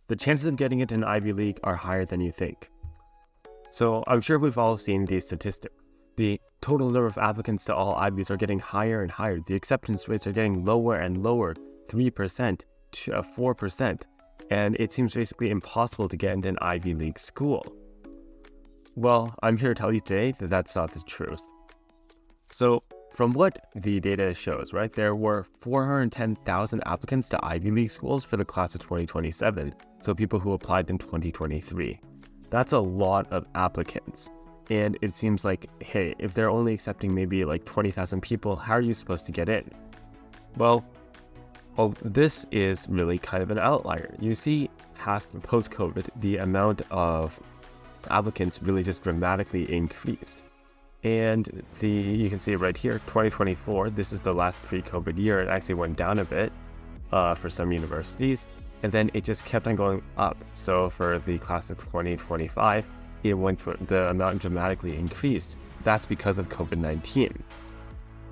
the chances of getting into an Ivy League are higher than you think. So I'm sure we've all seen these statistics. The total number of applicants to all Ivies are getting higher and higher. The acceptance rates are getting lower and lower, 3% to 4%. And it seems basically impossible to get into an Ivy League school. Well, I'm here to tell you today that that's not the truth. So from what the data shows, right, there were 410,000 applicants to Ivy League schools for the class of 2027, so people who applied in 2023. That's a lot of applicants. And it seems like, hey, if they're only accepting maybe like 20,000 people, how are you supposed to get in? Well, this is really kind of an outlier. You see, post-COVID, the amount of applicants really just dramatically increased. And you can see it right here, 2024, this is the last pre-COVID year. It actually went down a bit for some universities, and then it just kept on going up. So for the class of 2025, the amount dramatically increased. That's because of COVID-19.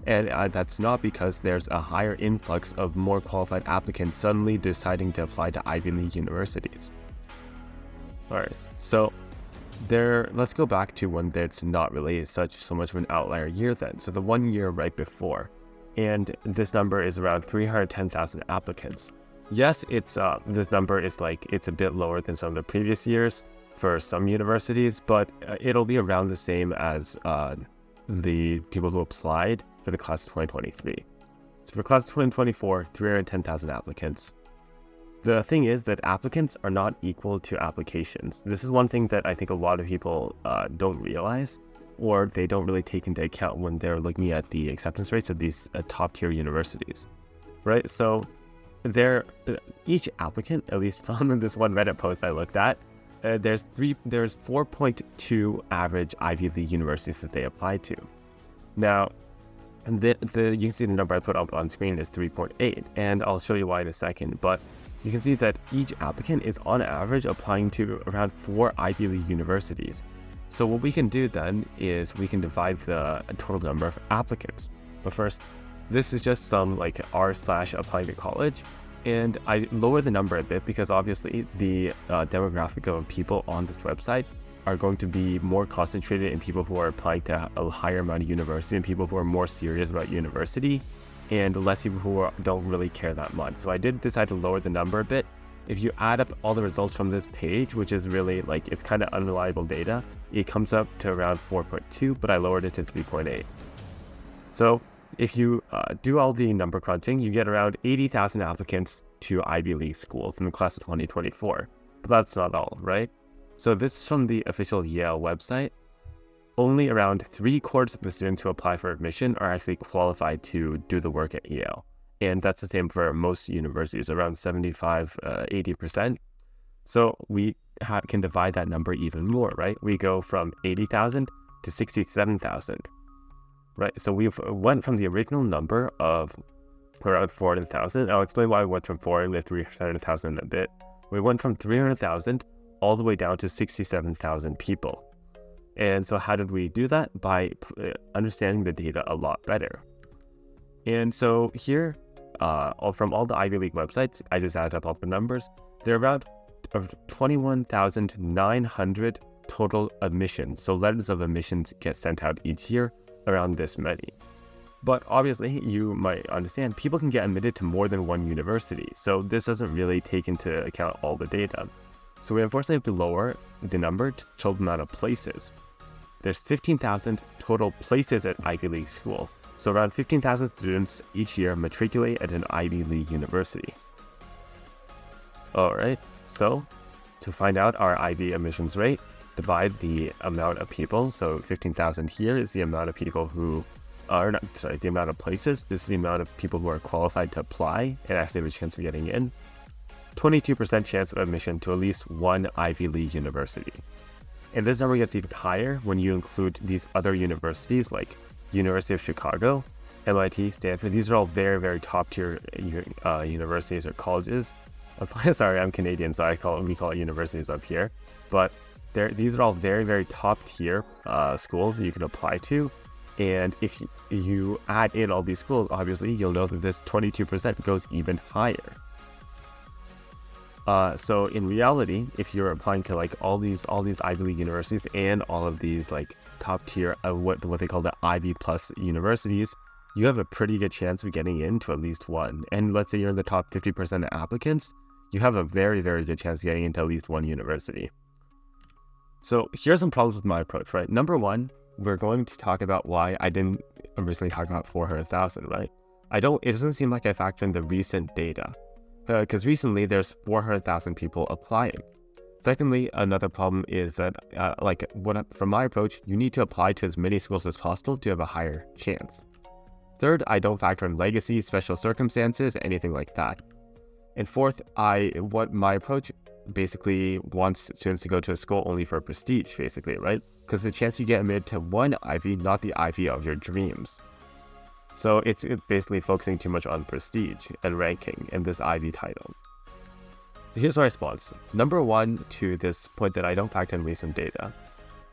And that's not because there's a higher influx of more qualified applicants suddenly deciding to apply to Ivy League universities. All right, so let's go back to when that's not really so much of an outlier year then. So the 1 year right before, and this number is around 310,000 applicants. Yes, this number is it's a bit lower than some of the previous years for some universities, but it'll be around the same as the people who applied for the class of 2023. So for class of 2024, 310,000 applicants. The thing is that applicants are not equal to applications. This is one thing that I think a lot of people don't realize, or they don't really take into account when they're looking at the acceptance rates of these top tier universities, right? So each applicant, at least from this one Reddit post I looked at, there's 4.2 average Ivy League universities that they apply to. Now, you can see the number I put up on screen is 3.8, and I'll show you why in a second, but you can see that each applicant is on average applying to around 4 Ivy League universities. So what we can do then is we can divide the total number of applicants. But first, this is just some r/applying to college, and I lower the number a bit because obviously the demographic of people on this website are going to be more concentrated in people who are applying to a higher amount of university and people who are more serious about university, and less people who don't really care that much. So I did decide to lower the number a bit. If you add up all the results from this page, which is really it's kind of unreliable data, it comes up to around 4.2, but I lowered it to 3.8. So if you do all the number crunching, you get around 80,000 applicants to Ivy League schools in the class of 2024. But that's not all, right? So this is from the official Yale website. Only around 3/4 of the students who apply for admission are actually qualified to do the work at Yale. And that's the same for most universities, around 75-80%. So we can divide that number even more, right? We go from 80,000 to 67,000, right? So we've went from the original number of around 400,000. I'll explain why we went from 400 to 300,000 in a bit. We went from 300,000 all the way down to 67,000 people. And so how did we do that? By understanding the data a lot better. And so here, from all the Ivy League websites, I just added up all the numbers. There are about 21,900 total admissions. So letters of admissions get sent out each year, around this many. But obviously, you might understand, people can get admitted to more than one university. So this doesn't really take into account all the data. So we unfortunately have to lower the number to show the amount of places. There's 15,000 total places at Ivy League schools. So around 15,000 students each year matriculate at an Ivy League university. All right, so to find out our IB admissions rate, divide the amount of people. So 15,000 here is the amount of people who the amount of places. This is the amount of people who are qualified to apply and actually have a chance of getting in. 22% chance of admission to at least one Ivy League university. And this number gets even higher when you include these other universities like University of Chicago, MIT, Stanford. These are all very, very top tier universities or colleges. Sorry, I'm Canadian, so we call it universities up here. But these are all very, very top tier schools that you can apply to. And if you add in all these schools, obviously you'll know that this 22% goes even higher. So in reality, if you're applying to like all these Ivy League universities and all of these like top tier what they call the Ivy Plus universities, you have a pretty good chance of getting into at least one. And let's say you're in the top 50% of applicants, you have a very, very good chance of getting into at least one university. So here's some problems with my approach, right? Number one, we're going to talk about why I didn't originally talk about 400,000, right? It doesn't seem like I factor in the recent data, because recently there's 400,000 people applying. Secondly, another problem is that, from my approach, you need to apply to as many schools as possible to have a higher chance. Third, I don't factor in legacy, special circumstances, anything like that. And fourth, my approach basically wants students to go to a school only for prestige, basically, right? Because the chance you get admitted to one Ivy, not the Ivy of your dreams. So it's basically focusing too much on prestige and ranking and this Ivy title. So here's my response. Number one to this point that I don't factor in recent data.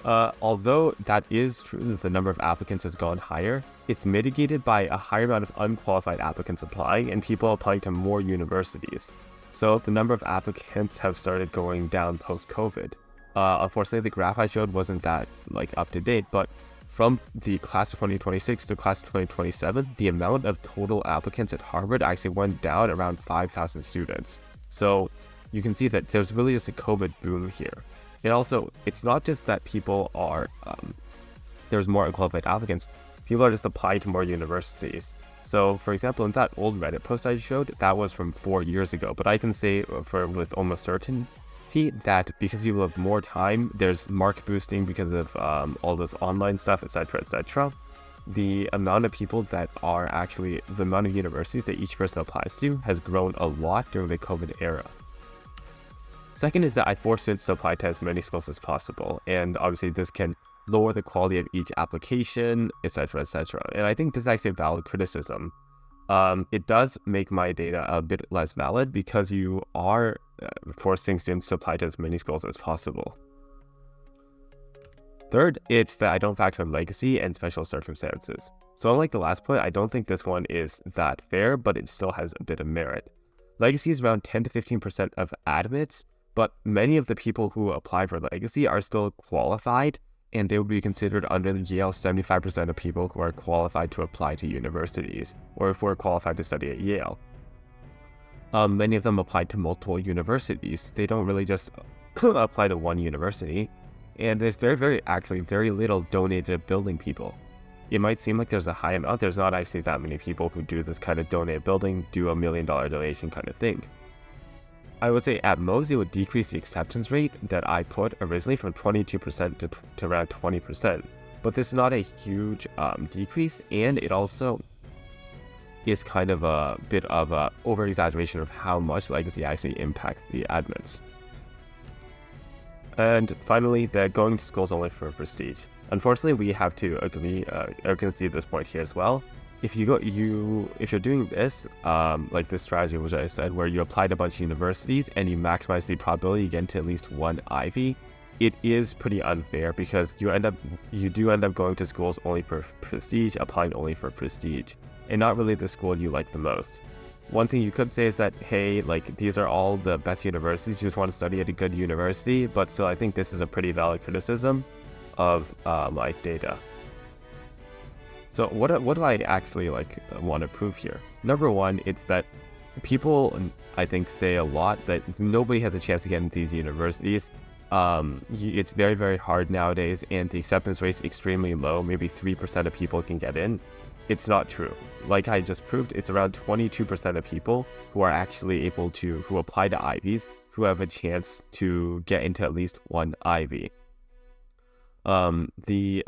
Although that is true that the number of applicants has gone higher, it's mitigated by a higher amount of unqualified applicants applying and people applying to more universities. So the number of applicants have started going down post-COVID. Unfortunately, the graph I showed wasn't that up to date, but from the class of 2026 to class of 2027, the amount of total applicants at Harvard actually went down around 5,000 students. So you can see that there's really just a COVID boom here. And also, it's not just that people are, there's more unqualified applicants, people are just applying to more universities. So for example, in that old Reddit post I showed, that was from 4 years ago, but I can say with almost certainty that because people have more time, there's market boosting because of all this online stuff, etc., etc. The amount of people that are actually, the amount of universities that each person applies to has grown a lot during the COVID era. Second is that I force students to apply to as many schools as possible, and obviously this can lower the quality of each application, etc., etc. And I think this is actually a valid criticism. It does make my data a bit less valid because you are forcing students to apply to as many schools as possible. Third, it's that I don't factor in legacy and special circumstances. So unlike the last point, I don't think this one is that fair, but it still has a bit of merit. Legacy is around 10 to 15% of admits, but many of the people who apply for legacy are still qualified, and they would be considered under the Yale 75% of people who are qualified to apply to universities, or if we're qualified to study at Yale. Many of them apply to multiple universities. They don't really just apply to one university, and there's very little donated building people. It might seem like there's a high amount. There's not actually that many people who do this kind of donated building, do $1 million donation kind of thing. I would say at most it would decrease the acceptance rate that I put originally from 22% to around 20%. But this is not a huge decrease, and it also is kind of a bit of a over-exaggeration of how much legacy actually impacts the admits. And finally, the going to schools only for prestige. Unfortunately, we have to agree or concede this point here as well. If you're doing this, like this strategy which I said, where you apply to a bunch of universities and you maximize the probability you get into at least one Ivy, it is pretty unfair because you do end up going to schools only for prestige, applying only for prestige, and not really the school you like the most. One thing you could say is that, hey, these are all the best universities, you just want to study at a good university, but still I think this is a pretty valid criticism of my data. So what do I actually want to prove here? Number one, it's that people, I think, say a lot that nobody has a chance to get into these universities. It's very, very hard nowadays, and the acceptance rate is extremely low. Maybe 3% of people can get in. It's not true. Like I just proved, it's around 22% of people who are actually who apply to Ivies, who have a chance to get into at least one Ivy. The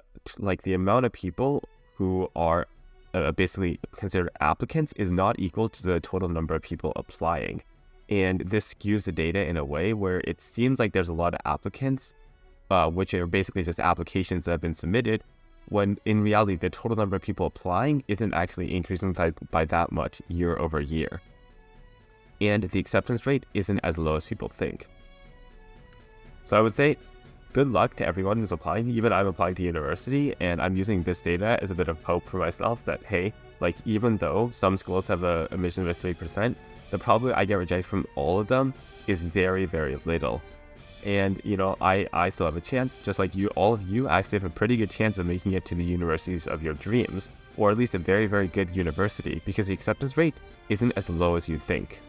amount of people who are basically considered applicants is not equal to the total number of people applying. And this skews the data in a way where it seems like there's a lot of applicants, which are basically just applications that have been submitted, when in reality, the total number of people applying isn't actually increasing by that much year over year. And the acceptance rate isn't as low as people think. So I would say, good luck to everyone who's applying. Even I'm applying to university, and I'm using this data as a bit of hope for myself that, hey, even though some schools have a admission of 3%, the probability I get rejected from all of them is very, very little. And, I still have a chance, just like you, all of you actually have a pretty good chance of making it to the universities of your dreams, or at least a very, very good university, because the acceptance rate isn't as low as you think.